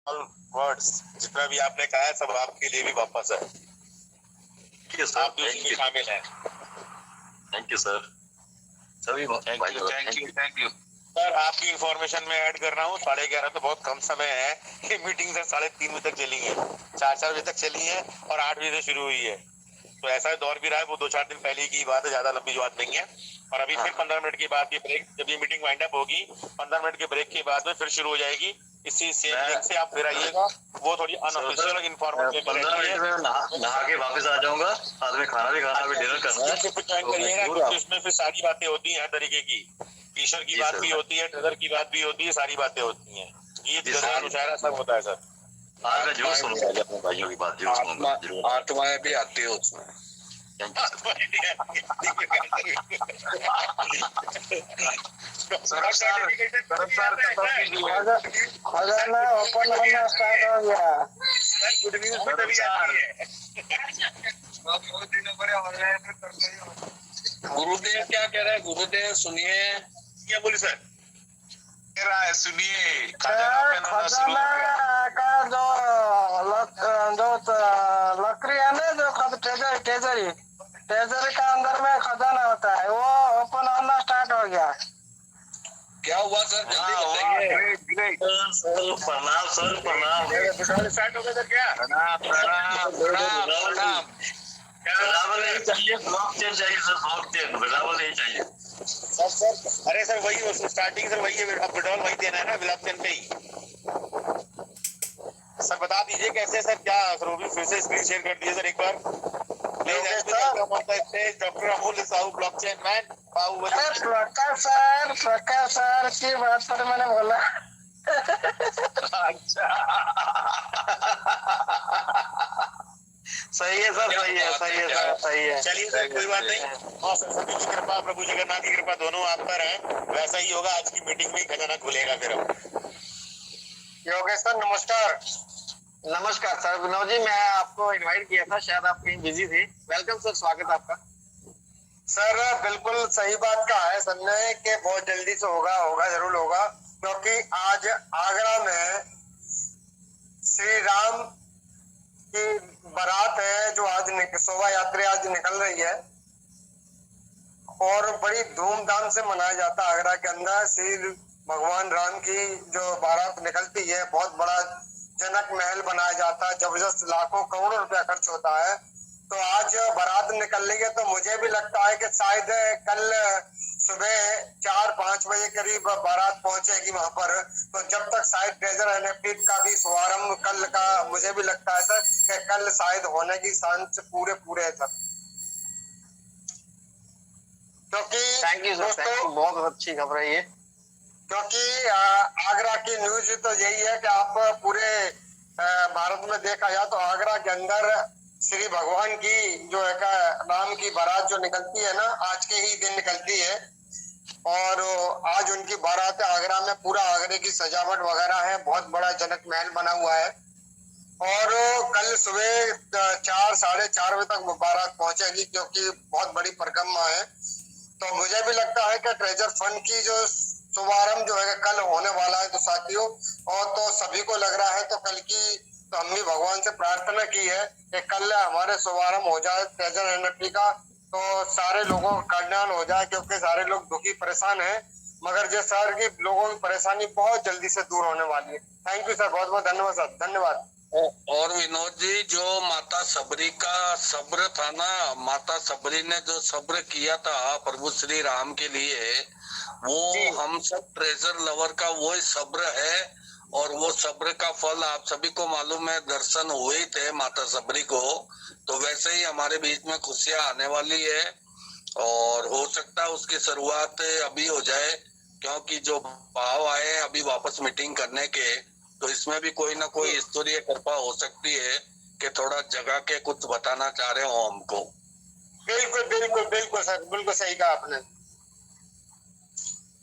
Words जितना भी आपने कहा है सब आपके लिए भी वापस है। आप भी उसमें शामिल हैं। Thank you sir. सभी थैंक यू सर। आपकी इंफॉर्मेशन में ऐड कर रहा हूँ, 11:30 तो बहुत कम समय है। ये मीटिंग सर 3:30 बजे तक चली है, 4 बजे तक चली है और 8 बजे से शुरू हुई है। तो ऐसा दौर भी रहा है, वो 2-4 दिन पहले की बात है, ज्यादा लंबी बात नहीं है। और अभी फिर 15 मिनट के बाद की ब्रेक, जब ये मीटिंग वाइंड अप होगी 15 मिनट के ब्रेक के बाद में फिर शुरू हो जाएगी। इसी सेम लिंक से आप फिर आइएगा। वो थोड़ी अनऑफिशियल इन्फॉर्मेशन 15 मिनट में नहा के वापस आ जाऊंगा। साथ में खाना भी खाना, भी डिनर करना है। ज्वाइन करिएगा क्योंकि उसमें फिर सारी बातें होती हैं हर तरीके की। ईश्वर की बात भी होती है, ट्रेजर की बात भी होती है, सारी बातें होती हैं। गीत गजल मुशायरा सब होता है सर। आज मैं जरूर सुनूंगा अपने भाइयों की बात, जरूर सुनूंगा। आत्माएं भी आती है उसमें। अगर ना ओपन होना स्टार्ट हो गया, गुड न्यूज भी तभी आती है। गुरुदेव क्या कह रहे हैं? गुरुदेव सुनिए। क्या बोली सर? कह रहा है सुनिए। खजाना का जो लकड़ी है ना, जो ट्रेजरी का अंदर में खजाना होता है, वो ओपन होना स्टार्ट हो गया। क्या हुआ सर? जल्दी बताइए। प्रणाम सर, प्रणाम। स्टार्ट हो गया सर? क्या प्रणाम। बिलावल नहीं चाहिए, ब्लॉकचेन चाहिए सर। ब्लॉकचेन बिलावल नहीं चाहिए सर। अरे सर वही स्टार्टिंग सर वही है, अब विड्रॉल वही देना है ना ब्लॉकचेन पे ही। सर बता दीजिए कैसे सर, क्या सर वो भी फिर से स्क्रीन शेयर कर दीजिए सर एक बार please. Doctor Amol Sahu blockchain man Baahubali. Prakash sir की बात पर मैंने बोला। अच्छा सही है सर, सही है, सही है सर, सही है। चलिए सर कोई बात नहीं। और सरस्वती की कृपा, प्रभु जगन्नाथ की कृपा दोनों आप पर है। वैसा ही होगा, आज की मीटिंग में ही खजाना खुलेगा फिर। योगेश सर नमस्कार। नमस्कार सर। विनोद जी, मैं आपको इनवाइट किया था, शायद आप कहीं बिजी थे। वेलकम सर, स्वागत आपका। सर बिल्कुल सही बात कहा है सर ने कि बहुत जल्दी से होगा जरूर होगा, क्योंकि आज आगरा में श्री राम की बारात है, जो आज शोभा यात्रा आज निकल रही है और बड़ी धूमधाम से मनाया जाता है। आगरा के अंदर श्री भगवान राम की जो बारात निकलती है, बहुत बड़ा जनक महल बनाया जाता है, जबरदस्त लाखों करोड़ों रुपया खर्च होता है। तो आज बारात निकल रही है, तो मुझे भी लगता है कि शायद कल सुबह 4-5 बजे करीब बारात पहुंचेगी वहां पर। तो जब तक शायद ट्रेजर एनएफटी का भी शुभारंभ कल का, मुझे भी लगता है सर कि कल शायद होने की चांस पूरे है सर। क्योंकि थैंक यू सर, बहुत अच्छी खबर है ये। क्योंकि आगरा की न्यूज तो यही है कि आप पूरे भारत में देखा जाए तो आगरा के अंदर श्री भगवान की जो है राम की बारात जो निकलती है ना, आज के ही दिन निकलती है। और आज उनकी बारात है आगरा में। पूरा आगरे की सजावट वगैरह है, बहुत बड़ा जनक महल बना हुआ है। और कल सुबह 4-4:30 बजे तक बारात पहुंचेगी, क्योंकि बहुत बड़ी परिक्रमा है। तो मुझे भी लगता है कि ट्रेजर फंड की जो शुभारंभ जो है कल होने वाला है। तो साथियों, और तो सभी को लग रहा है, तो कल की तो हमने भगवान से प्रार्थना की है कि कल हमारे शुभारंभ हो जाए ट्रेजर एनएफटी का, तो सारे लोगों का कल्याण हो जाए, क्योंकि सारे लोग दुखी परेशान हैं। मगर जो शहर की लोगों की परेशानी बहुत जल्दी से दूर होने वाली है। थैंक यू सर, बहुत बहुत धन्यवाद सर, धन्यवाद। और विनोद जी, जो माता सबरी का सब्र था ना, माता सबरी ने जो सब्र किया था प्रभु श्री राम के लिए, वो हम सब ट्रेजर लवर का वो सब्र है। और वो सब्र का फल आप सभी को मालूम है, दर्शन हुए थे माता सबरी को। तो वैसे ही हमारे बीच में खुशियां आने वाली है, और हो सकता है उसकी शुरुआत अभी हो जाए, क्योंकि जो भाव आए अभी वापस मीटिंग करने के, तो इसमें भी कोई ना कोई ईश्वरीय कृपा हो सकती है कि थोड़ा जगह के कुछ बताना चाह रहे हो हमको। बिल्कुल बिल्कुल बिल्कुल सर, बिल्कुल सही कहा आपने।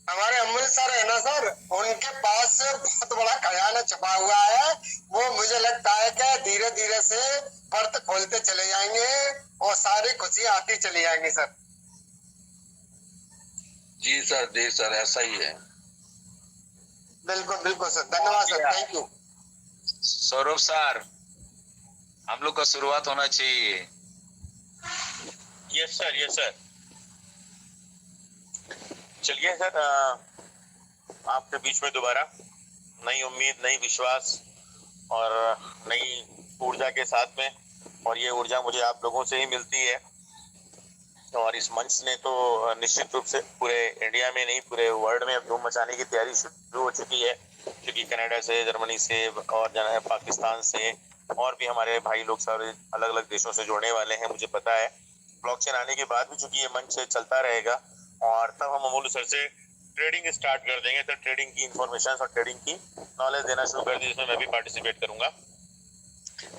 हमारे अमृत सर है ना सर, उनके पास बहुत बड़ा खजाना छुपा हुआ है। वो मुझे लगता है कि धीरे धीरे से पर्त खोलते चले जाएंगे और सारी खुशियां आती चली जाएंगी सर। जी सर, ऐसा ही है। बिल्कुल बिल्कुल सर, धन्यवाद sir, thank you. Saurabh sir, हम लोग का शुरुआत होना चाहिए। Yes sir, yes sir. चलिए सर, आपके बीच में दोबारा नई उम्मीद, नई विश्वास और नई ऊर्जा के साथ में, और ये ऊर्जा मुझे आप लोगों से ही मिलती है। और इस मंच ने तो निश्चित रूप से पूरे इंडिया में नहीं, पूरे वर्ल्ड में धूम मचाने की तैयारी शुरू हो चुकी है, क्योंकि कनाडा से, जर्मनी से और पाकिस्तान से और भी हमारे भाई लोग सारे अलग अलग देशों से जुड़ने वाले हैं, मुझे पता है। ब्लॉकचेन आने के बाद भी चूंकि ये मंच चलता रहेगा, और तब हम अमूल्य सर से ट्रेडिंग स्टार्ट कर देंगे। तो ट्रेडिंग की इंफॉर्मेशन और ट्रेडिंग की नॉलेज देना शुरू कर दी, जिसमें मैं भी पार्टिसिपेट करूंगा।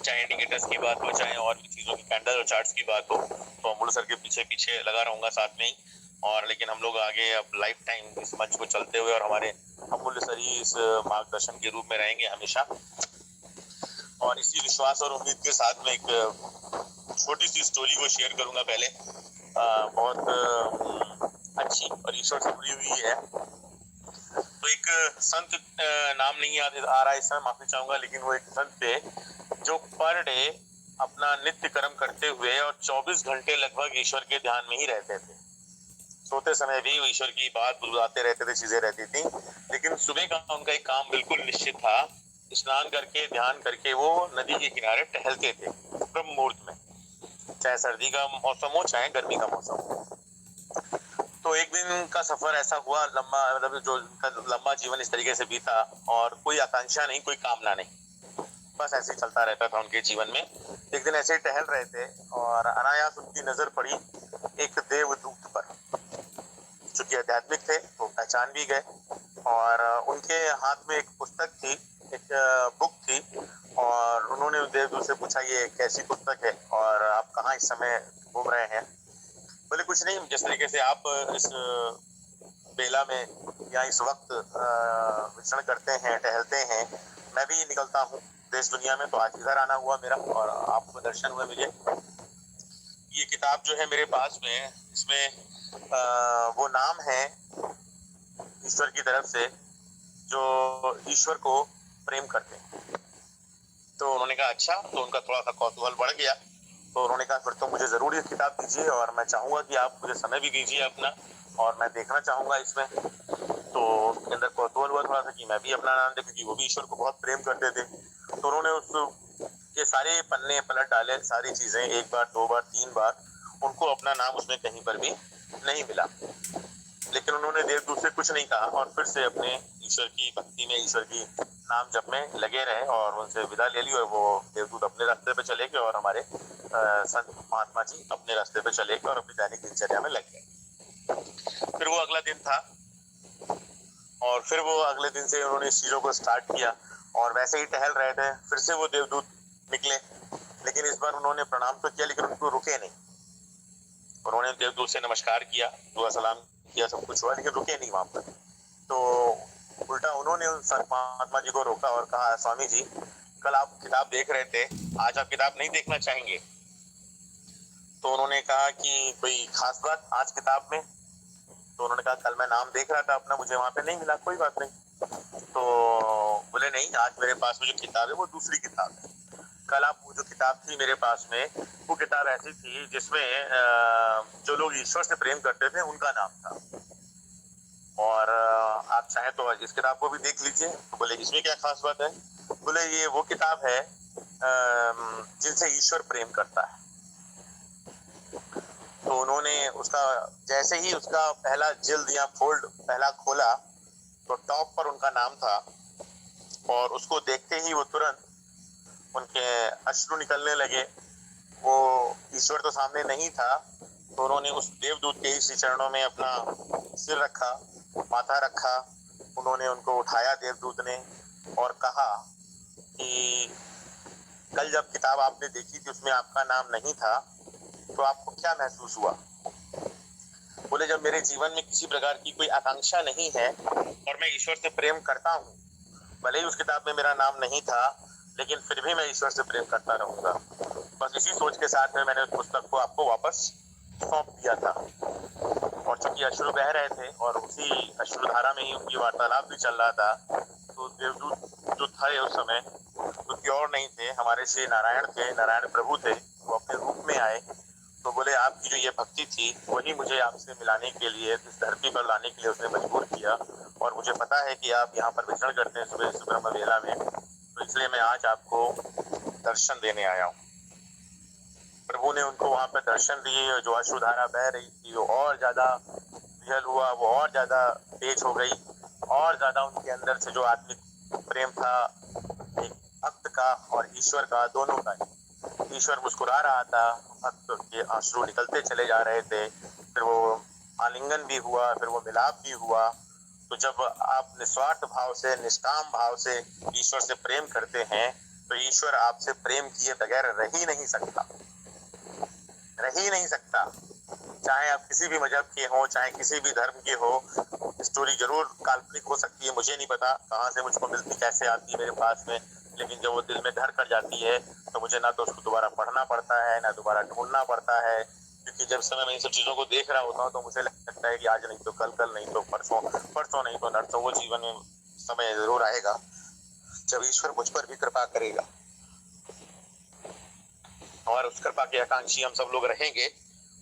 चाहे इंडिकेटर्स की बात हो, चाहे और भी चीजों की, कैंडल और चार्ट्स की बात हो, तो अमूल्य सर के पीछे पीछे लगा रहूंगा साथ में ही। और लेकिन हम लोग आगे अब लाइफ टाइम इस मंच को चलते हुए, और हमारे अमूल्य सर ही इस मार्गदर्शन के रूप में रहेंगे हमेशा। और इसी विश्वास और उम्मीद के साथ में एक छोटी सी स्टोरी को शेयर करूंगा। पहले बहुत अच्छी और ईश्वर से जुड़ी हुई है। तो एक संत, नाम नहीं याद आ रहा है इस समय, माफी चाहूंगा, लेकिन वो एक संत थे जो पर डे अपना नित्य कर्म करते हुए और 24 घंटे लगभग ईश्वर के ध्यान में ही रहते थे। सोते समय भी वो ईश्वर की बात बुलाते रहते थे, चीजें रहती थी। लेकिन सुबह का उनका एक काम बिल्कुल निश्चित था, स्नान करके, ध्यान करके वो नदी के किनारे टहलते थे ब्रह्म मुहूर्त में, चाहे सर्दी का मौसम हो चाहे गर्मी का मौसम हो। तो एक दिन का सफर ऐसा हुआ लंबा, मतलब जो लंबा जीवन इस तरीके से बीता, और कोई आकांक्षा नहीं, कोई कामना नहीं, बस ऐसे ही चलता रहता था उनके जीवन में। एक दिन ऐसे ही टहल रहे थे और अनायास उनकी नजर पड़ी एक देवदूत पर। चूंकि आध्यात्मिक थे तो पहचान भी गए, और उनके हाथ में एक पुस्तक थी, एक बुक थी, और उन्होंने उस देवदूत से पूछा ये कैसी पुस्तक है और आप कहाँ इस समय घूम रहे हैं। बोले कुछ नहीं, जिस तरीके से आप इस बेला में या इस वक्त विचरण करते हैं, टहलते हैं, मैं भी निकलता हूँ देश दुनिया में, तो आज इधर आना हुआ मेरा और आपको दर्शन हुए मुझे। ये किताब जो है मेरे पास में, इसमें वो नाम है ईश्वर की तरफ से जो ईश्वर को प्रेम करते हैं। तो उन्होंने कहा अच्छा, तो उनका थोड़ा सा कौतूहल बढ़ गया। तो उन्होंने कहा फिर तो मुझे जरूर ये किताब दीजिए, और मैं चाहूंगा कि आप मुझे समय भी दीजिए अपना, और मैं देखना चाहूंगा इसमें। तो उसके अंदर कौतूहल हुआ थोड़ा सा कि मैं भी अपना नाम देखूं, कि वो भी ईश्वर को बहुत प्रेम करते थे। तो उन्होंने उस के सारे पन्ने पलट डाले, सारी चीजें, एक बार, दो बार, तीन बार, उनको अपना नाम उसमें कहीं पर भी नहीं मिला। लेकिन उन्होंने देवदूत से कुछ नहीं कहा, और फिर से अपने ईश्वर की भक्ति में, ईश्वर की नाम जप में लगे रहे, और उनसे विदा ले ली, और वो देवदूत अपने रास्ते पे चले गए, और हमारे संत महात्मा जी अपने रास्ते पे चले गए और अपनी दैनिक दिनचर्या में लग गए। फिर वो अगला दिन था, और फिर वो अगले दिन से उन्होंने इस चीजों को स्टार्ट किया, और वैसे ही टहल रहे थे। फिर से वो देवदूत निकले, लेकिन इस बार उन्होंने प्रणाम तो किया, लेकिन उनको रुके नहीं। उन्होंने देवदूत से नमस्कार किया, दुआ सलाम किया, सब कुछ हुआ, लेकिन रुके नहीं वहां पर। तो उल्टा उन्होंने उन संत महात्मा जी को रोका और कहा स्वामी जी, कल आप किताब देख रहे थे, आज आप किताब नहीं देखना चाहेंगे? तो उन्होंने कहा कि कोई खास बात आज किताब में? तो उन्होंने कहा कल मैं नाम देख रहा था अपना, मुझे वहां पे नहीं मिला, कोई बात नहीं। तो बोले नहीं, आज मेरे पास में जो किताब है वो दूसरी किताब है। कल आप जो किताब थी मेरे पास में, वो किताब ऐसी थी जिसमें जो लोग ईश्वर से प्रेम करते थे उनका नाम था, और आप चाहें तो इस किताब को भी देख लीजिए। तो बोले इसमें क्या खास बात है? बोले ये वो किताब है जिनसे ईश्वर प्रेम करता है। तो उन्होंने उसका, जैसे ही उसका पहला जिल्द या फोल्ड पहला खोला, तो टॉप पर उनका नाम था, और उसको देखते ही वो तुरंत उनके अश्रु निकलने लगे। वो ईश्वर तो सामने नहीं था, तो उन्होंने उस देवदूत के ही श्री चरणों में अपना सिर रखा, माथा रखा। उन्होंने उनको उठाया देवदूत ने, और कहा कि कल जब किताब आपने देखी थी उसमें आपका नाम नहीं था, तो आपको क्या महसूस हुआ? बोले जब मेरे जीवन में किसी प्रकार की कोई आकांक्षा नहीं है और मैं ईश्वर से प्रेम करता हूँ, भले ही उस किताब में मेरा नाम नहीं था, लेकिन फिर भी मैं ईश्वर से प्रेम करता रहूंगा। बस इसी सोच के साथ में मैंने उस पुस्तक को आपको वापस सौंप दिया था। और चूंकि अश्रु बह रहे थे और उसी अश्रुधारा में ही उनकी वार्तालाप भी चल रहा था, तो देवदूत जो थे उस समय, तो कोई और नहीं थे, हमारे श्री नारायण थे, नारायण प्रभु थे। वो अपने रूप में आए तो बोले आपकी जो ये भक्ति थी वही मुझे आपसे मिलाने के लिए, इस धरती पर लाने के लिए उसने मजबूर किया। और मुझे पता है कि आप यहाँ पर विचरण करते हैं सुबह सुब्रह्म वेला में, तो इसलिए मैं आज आपको दर्शन देने आया हूँ। प्रभु ने उनको वहाँ पर दर्शन दिए। जो अश्रुधारा बह रही थी वो और ज्यादा विहल हुआ, वो और ज्यादा तेज हो गई, और ज्यादा उनके अंदर से जो आत्मिक प्रेम था, एक भक्त का और ईश्वर का, दोनों का। ईश्वर मुस्कुरा रहा था, भक्त के अश्रु निकलते चले जा रहे थे। फिर वो आलिंगन भी हुआ, फिर वो मिलाप भी हुआ। तो जब आप निस्वार्थ भाव से, निष्काम भाव से ईश्वर से प्रेम करते हैं तो ईश्वर आपसे प्रेम किए बगैर रह ही नहीं सकता, रह ही नहीं सकता। चाहे आप किसी भी मजहब के हो, चाहे किसी भी धर्म के हो। स्टोरी जरूर काल्पनिक हो सकती है, मुझे नहीं पता कहाँ से मुझको मिलती, कैसे आती है मेरे पास में, लेकिन जब वो दिल में घर कर जाती है तो मुझे ना तो उसको दोबारा पढ़ना पड़ता है, ना दोबारा ढूंढना पड़ता है। क्योंकि जब समय मैं इन सब चीजों को देख रहा होता हूँ तो मुझे लगता है कि आज नहीं तो कल, कल नहीं तो परसों, परसों नहीं तो नरसों, वो जीवन में समय जरूर आएगा जब ईश्वर मुझ पर भी कृपा करेगा। और उस कृपा के आकांक्षी हम सब लोग रहेंगे।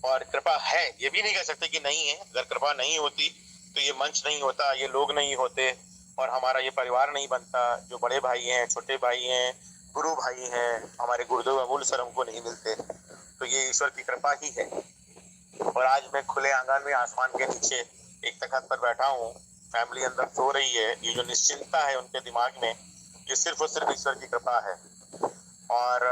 और कृपा है, ये भी नहीं कह सकते कि नहीं है। अगर कृपा नहीं होती तो ये मंच नहीं होता, ये लोग नहीं होते, और हमारा ये परिवार नहीं बनता। जो बड़े भाई हैं, छोटे भाई हैं, गुरु भाई हैं, हमारे गुरुदेव अमूल सर हमको नहीं मिलते, तो ये ईश्वर की कृपा ही है। और आज मैं खुले आंगन में आसमान के नीचे एक तख्त पर बैठा हूँ, फैमिली अंदर सो रही है। ये जो निश्चिंतता है उनके दिमाग में, ये सिर्फ और सिर्फ ईश्वर की कृपा है। और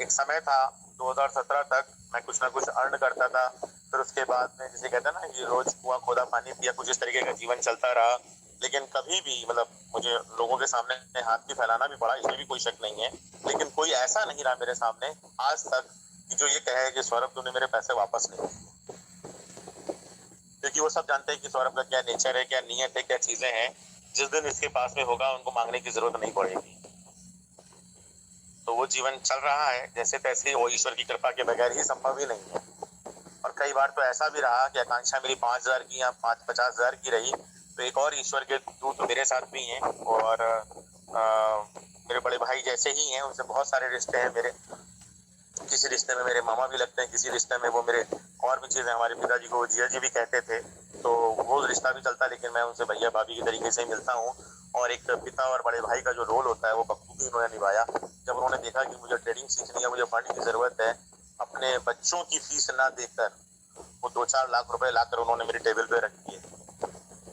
एक समय था 2017 तक मैं कुछ ना कुछ अर्न करता था, फिर उसके बाद में जिसे कहते हैं ना, ये रोज कुआं खोदा पानी पिया, कुछ इस तरीके का जीवन चलता रहा। लेकिन कभी भी मतलब मुझे लोगों के सामने हाथ भी फैलाना भी पड़ा, इसमें भी कोई शक नहीं है। लेकिन कोई ऐसा नहीं रहा मेरे सामने आज तक कि जो ये कहे कि सौरभ तूने मेरे पैसे वापस नहीं, क्योंकि वो सब जानते हैं कि सौरभ का क्या नेचर है, क्या नीयत है, क्या चीजें हैं। जिस दिन इसके पास में होगा उनको मांगने की जरूरत नहीं पड़ेगी। तो वो जीवन चल रहा है जैसे तैसे, वो ईश्वर की कृपा के बगैर ही संभव ही नहीं है। और कई बार तो ऐसा भी रहा कि आकांक्षा मेरी 5,000 की या 50,000 की रही, तो एक और ईश्वर के दूत मेरे साथ भी हैं, और मेरे बड़े भाई जैसे ही हैं, उनसे बहुत सारे रिश्ते हैं मेरे। किसी रिश्ते में मेरे मामा भी लगते हैं, किसी रिश्ते में वो मेरे और भी चीजें, हमारे पिताजी को जिया जी भी कहते थे, तो वो रिश्ता भी चलता, लेकिन मैं उनसे भैया भाभी की तरीके से मिलता हूँ। और एक पिता और बड़े भाई का जो रोल होता है वो बखूबी उन्होंने निभाया। जब उन्होंने देखा कि मुझे ट्रेडिंग सीखनी है, मुझे फंड की जरूरत है, अपने बच्चों की फीस ना देकर वो 2-4 लाख रुपए लाकर उन्होंने मेरी टेबल पे रख दिए।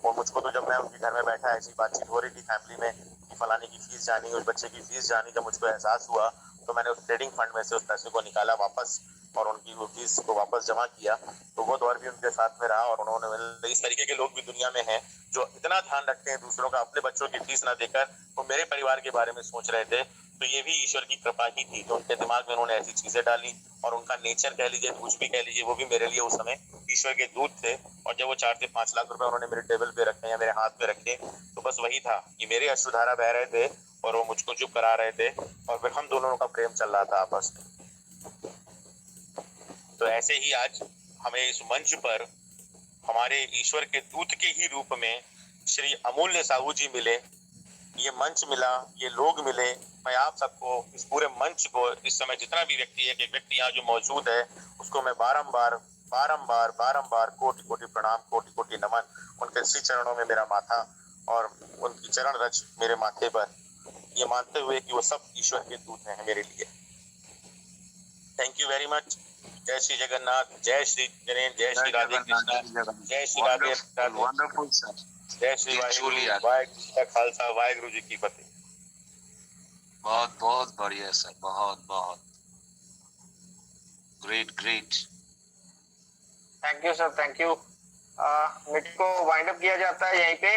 और मुझको तो जब मैं उनके घर में बैठा, ऐसी बातचीत हो रही थी फैमिली में कि फलाने की फीस जानी, उस बच्चे की फीस जानी, जब मुझको एहसास हुआ तो मैंने उस ट्रेडिंग फंड में से उस पैसे को निकाला वापस और उनकी वो फीस को वापस जमा किया। तो वो दौर भी उनके साथ में रहा। और उन्होंने, इस तरीके के लोग भी दुनिया में हैं जो इतना ध्यान रखते हैं दूसरों का, अपने बच्चों की फीस ना देकर वो मेरे परिवार के बारे में सोच रहे थे। तो ये भी ईश्वर की कृपा ही थी। तो उनके दिमाग में उन्होंने ऐसी चीजें डाली, और उनका नेचर कह लीजिए, कुछ भी कह लीजिए, वो भी मेरे लिए उस समय ईश्वर के दूत थे। और जब वो 4 से 5 लाख रुपए उन्होंने मेरे टेबल पे रखे या मेरे हाथ में रखे, तो बस वही था कि मेरे अश्रुधारा बह रहे थे और वो मुझको चुप करा रहे थे, और फिर हम दोनों का प्रेम चल रहा था आपस में। तो ऐसे ही आज हमें इस मंच पर हमारे ईश्वर के दूत के ही रूप में श्री अमूल्य साहू जी मिले, ये मंच मिला, ये लोग मिले। मैं आप सबको, इस पूरे मंच को, इस समय जितना भी व्यक्ति है, एक व्यक्ति यहाँ जो मौजूद है, उसको मैं बारंबार कोटि कोटि प्रणाम, कोटि कोटि नमन। उनके श्री चरणों में मेरा माथा और उनकी चरण रज मेरे माथे पर, ये मानते हुए कि वो सब ईश्वर के दूत हैं मेरे लिए। Thank you very much. जय श्री जगन्नाथ, जय श्री गणेश, जय श्री राधे कृष्णा, जय श्री राधे राधे, वंडरफुल सर। जय श्री वाहिगुरु का खालसा, वाहिगुरु जी की फतेह। बहुत बहुत बढ़िया सर, बहुत बहुत great. Thank you sir, thank you. Meet को वाइंड अप किया जाता है यहीं पे।